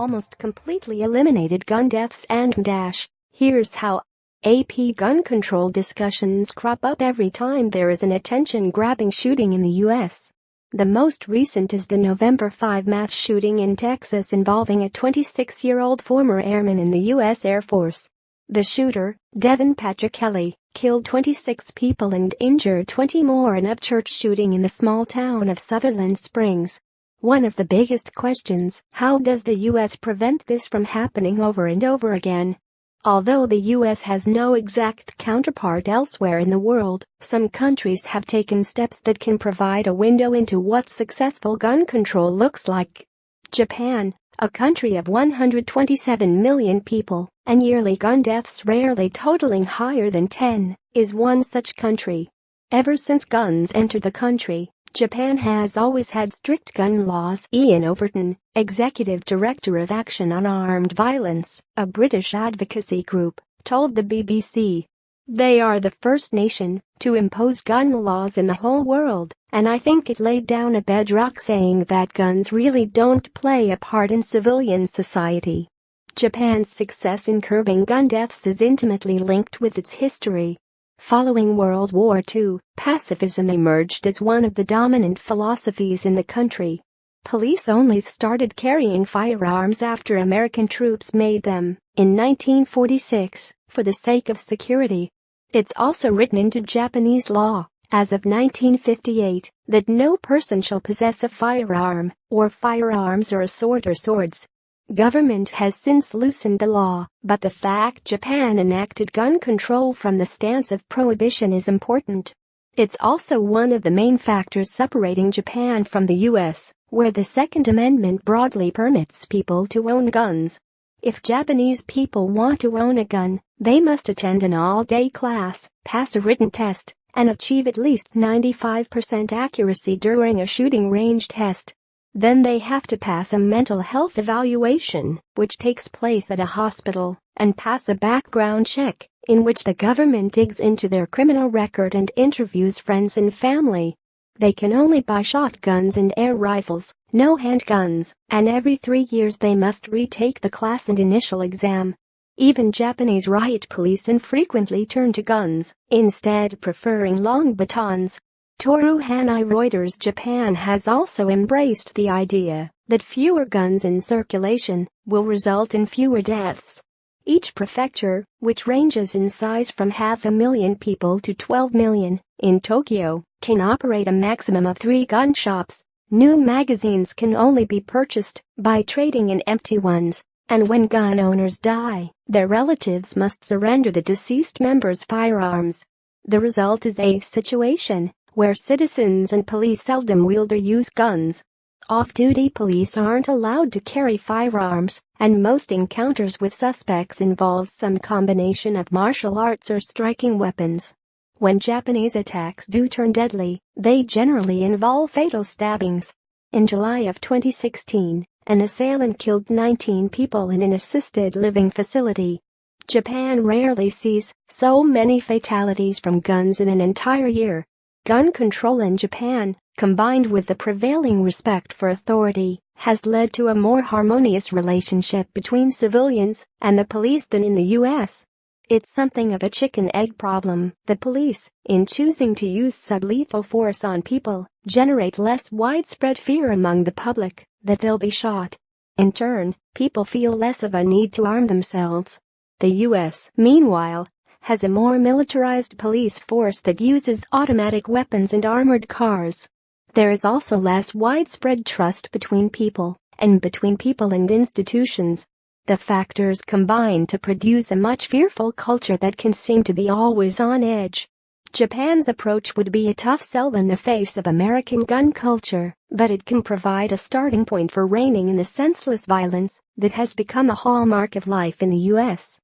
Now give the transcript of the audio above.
almost completely eliminated gun deaths and mdash. Here's how. AP gun control discussions crop up every time there is an attention-grabbing shooting in the U.S. The most recent is the November 5 mass shooting in Texas involving a 26-year-old former airman in the U.S. Air Force. The shooter, Devin Patrick Kelly, killed 26 people and injured 20 more in a church shooting in the small town of Sutherland Springs. One of the biggest questions: how does the U.S. prevent this from happening over and over again? Although the U.S. has no exact counterpart elsewhere in the world, some countries have taken steps that can provide a window into what successful gun control looks like. Japan, a country of 127 million people, and yearly gun deaths rarely totaling higher than 10, is one such country. Ever since guns entered the country, Japan has always had strict gun laws. Ian Overton, Executive Director of Action on Armed Violence, a British advocacy group, told the BBC. They are the first nation to impose gun laws in the whole world, and I think it laid down a bedrock saying that guns really don't play a part in civilian society. Japan's success in curbing gun deaths is intimately linked with its history. Following World War II, pacifism emerged as one of the dominant philosophies in the country. Police only started carrying firearms after American troops made them, in 1946, for the sake of security. It's also written into Japanese law, as of 1958, that no person shall possess a firearm, or firearms or a sword or swords. Government has since loosened the law, but the fact Japan enacted gun control from the stance of prohibition is important. It's also one of the main factors separating Japan from the U.S., where the Second Amendment broadly permits people to own guns. If Japanese people want to own a gun, they must attend an all-day class, pass a written test, and achieve at least 95% accuracy during a shooting range test. Then they have to pass a mental health evaluation, which takes place at a hospital, and pass a background check, in which the government digs into their criminal record and interviews friends and family. They can only buy shotguns and air rifles, no handguns, and every 3 years they must retake the class and initial exam. Even Japanese riot police infrequently turn to guns, instead preferring long batons. Toru Hanai Reuters Japan has also embraced the idea that fewer guns in circulation will result in fewer deaths. Each prefecture, which ranges in size from 500,000 people to 12 million, in Tokyo, can operate a maximum of 3 gun shops. New magazines can only be purchased by trading in empty ones, and when gun owners die, their relatives must surrender the deceased member's firearms. The result is a situation where citizens and police seldom wield or use guns. Off-duty police aren't allowed to carry firearms, and most encounters with suspects involve some combination of martial arts or striking weapons. When Japanese attacks do turn deadly, they generally involve fatal stabbings. In July of 2016, an assailant killed 19 people in an assisted living facility. Japan rarely sees so many fatalities from guns in an entire year. Gun control in Japan, combined with the prevailing respect for authority, has led to a more harmonious relationship between civilians and the police than in the U.S. It's something of a chicken-egg problem. The police, in choosing to use sublethal force on people, generate less widespread fear among the public that they'll be shot. In turn, people feel less of a need to arm themselves. The U.S., meanwhile, has a more militarized police force that uses automatic weapons and armored cars. There is also less widespread trust between people and institutions. The factors combine to produce a much fearful culture that can seem to be always on edge. Japan's approach would be a tough sell in the face of American gun culture, but it can provide a starting point for reining in the senseless violence that has become a hallmark of life in the U.S.